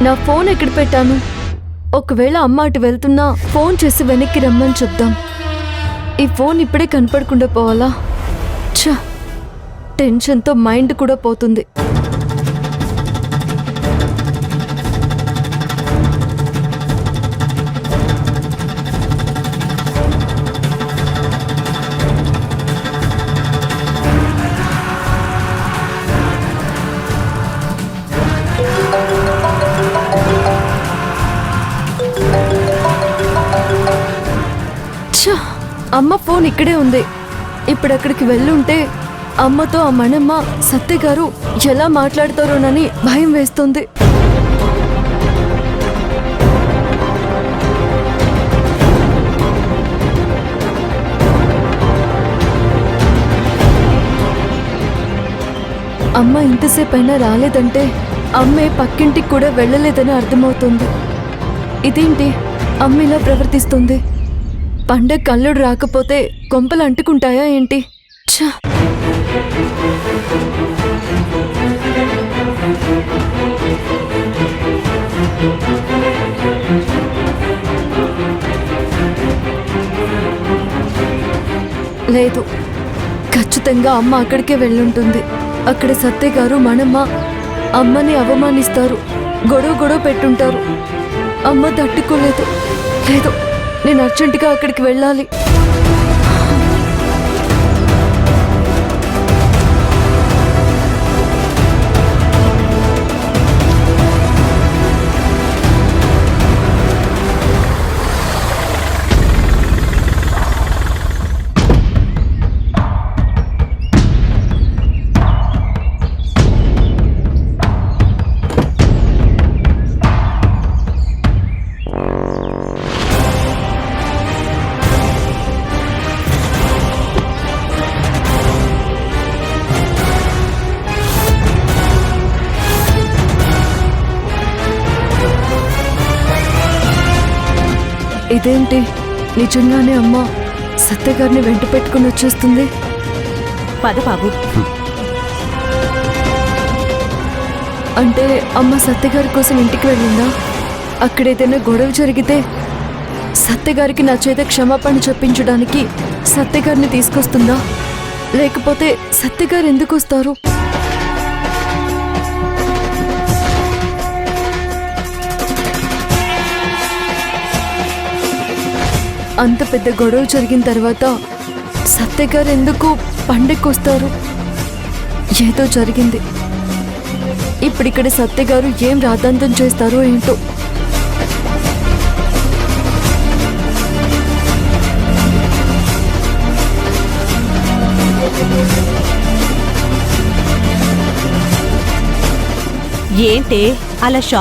నా ఫోన్ ఎక్కడ పెట్టాను? ఒకవేళ అమ్మ అటు వెళ్తున్నా ఫోన్ చేసి వెనక్కి రమ్మని చెప్దాం. ఈ ఫోన్ ఇప్పుడే కనపడకుండా పోవాలా? ఛ, టెన్షన్తో మైండ్ కూడా పోతుంది. అమ్మ ఫోన్ ఇక్కడే ఉంది. ఇప్పుడు అక్కడికి వెళ్ళుంటే అమ్మతో ఆ మణమ్మ సత్య గారు ఎలా మాట్లాడతారోనని భయం వేస్తుంది. అమ్మ ఇంతసేపు అయినా రాలేదంటే అమ్మే పక్కింటికి కూడా వెళ్ళలేదని అర్థమవుతుంది. ఇదేంటి అమ్మ ఇలా ప్రవర్తిస్తుంది? పండగ కల్లుడు రాకపోతే కొంపలు అంటుకుంటాయా ఏంటి? ఛ, లేదు, ఖచ్చితంగా అమ్మ అక్కడికే వెళ్ళుంటుంది. అక్కడ సత్య గారు మనమ్మ అమ్మని అవమానిస్తారు, గొడవ పెట్టుంటారు. అమ్మ తట్టుకోలేదు. లేదు, నేను అర్జెంటుగా అక్కడికి వెళ్ళాలి. ఇదేంటి, నిజంగానే అమ్మ సత్యగారిని వెంట పెట్టుకుని వచ్చేస్తుంది? పద బాబు. అంటే అమ్మ సత్యగారి కోసం ఇంటికి వెళ్ళిందా? అక్కడేదైనా గొడవ జరిగితే సత్యగారికి నా చేత క్షమాపణ చెప్పించడానికి సత్యగారిని తీసుకొస్తుందా? లేకపోతే సత్యగారు ఎందుకు వస్తారు? అంత పెద్ద గొడవ జరిగిన తర్వాత సత్యగారు ఎందుకు పండగకు వస్తారు? ఏదో జరిగింది. ఇప్పుడిక్కడ సత్యగారు ఏం రాద్ధాంతం చేస్తారో ఏంటో. ఏంటే అలా